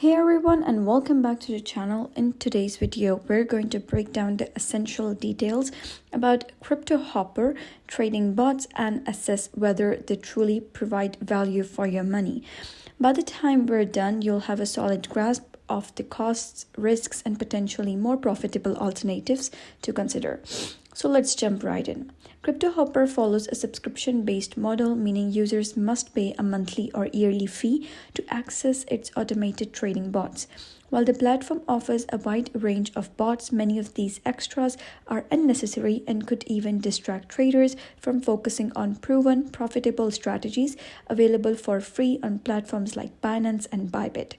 Hey everyone, and welcome back to the channel. In today's video, we're going to break down the essential details about Cryptohopper trading bots and assess whether they truly provide value for your money. By the time we're done, you'll have a solid grasp of the costs, risks, and potentially more profitable alternatives to consider. So let's jump right in. Cryptohopper follows a subscription-based model, meaning users must pay a monthly or yearly fee to access its automated trading bots. While the platform offers a wide range of bots, many of these extras are unnecessary and could even distract traders from focusing on proven, profitable strategies available for free on platforms like Binance and Bybit.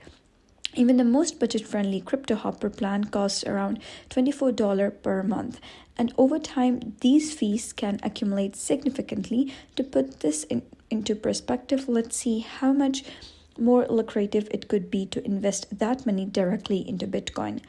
Even the most budget-friendly Cryptohopper plan costs around $24 per month, and over time, these fees can accumulate significantly. To put this into perspective, let's see how much more lucrative it could be to invest that money directly into Bitcoin.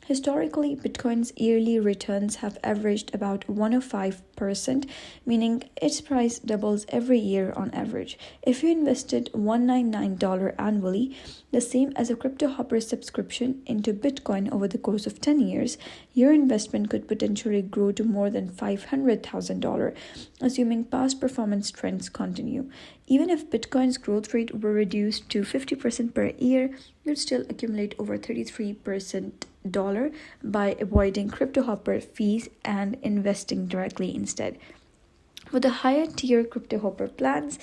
Historically, Bitcoin's yearly returns have averaged about 105%, meaning its price doubles every year on average. If you invested $199 annually, the same as a Cryptohopper subscription into Bitcoin over the course of 10 years, your investment could potentially grow to more than $500,000, assuming past performance trends continue. Even if Bitcoin's growth rate were reduced to 50% per year, you'd still accumulate over 33% by avoiding Cryptohopper fees and investing directly instead. For the higher tier Cryptohopper plans,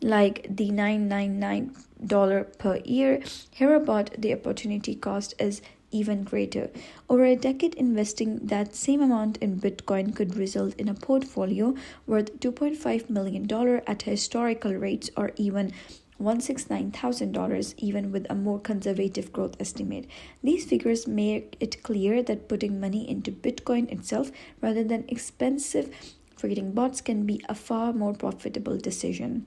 like the $999 per year, Herobot, the opportunity cost is even greater. Over a decade, investing that same amount in Bitcoin could result in a portfolio worth $2.5 million at historical rates, or even $169,000, even with a more conservative growth estimate. These figures make it clear that putting money into Bitcoin itself rather than expensive trading bots can be a far more profitable decision.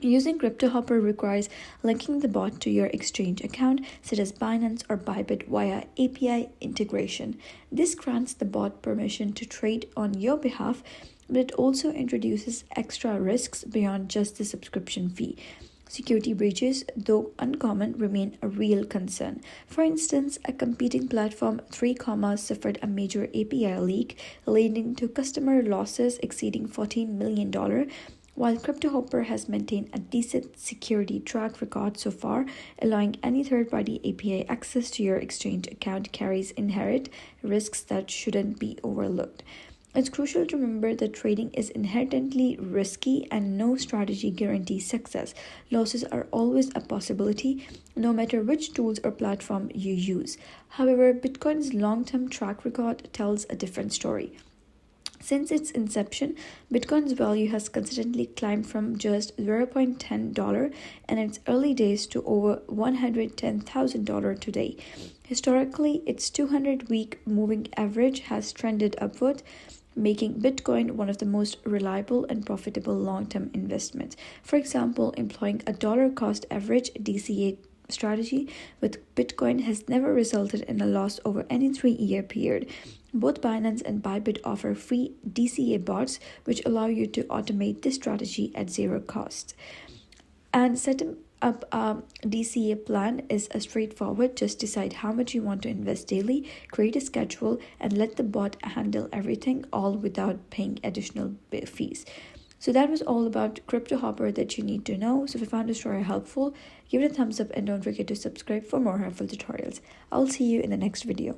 Using Cryptohopper requires linking the bot to your exchange account, such as Binance or Bybit, via API integration. This grants the bot permission to trade on your behalf, but it also introduces extra risks beyond just the subscription fee. Security breaches, though uncommon, remain a real concern. For instance, a competing platform, 3 suffered a major API leak, leading to customer losses exceeding $14 million. While Cryptohopper has maintained a decent security track record so far, allowing any third-party API access to your exchange account carries inherent risks that shouldn't be overlooked. It's crucial to remember that trading is inherently risky and no strategy guarantees success. Losses are always a possibility, no matter which tools or platform you use. However, Bitcoin's long-term track record tells a different story. Since its inception, Bitcoin's value has consistently climbed from just $0.10 in its early days to over $110,000 today. Historically, its 200-week moving average has trended upward, making Bitcoin one of the most reliable and profitable long-term investments. For example, employing a dollar-cost average DCA strategy with Bitcoin has never resulted in a loss over any 3-year period. Both Binance and Bybit offer free DCA bots, which allow you to automate this strategy at zero cost. And setting up a DCA plan is straightforward. Just decide how much you want to invest daily, create a schedule, and let the bot handle everything, all without paying additional fees. So that was all about Cryptohopper that you need to know. So if you found this story helpful, give it a thumbs up and don't forget to subscribe for more helpful tutorials. I'll see you in the next video.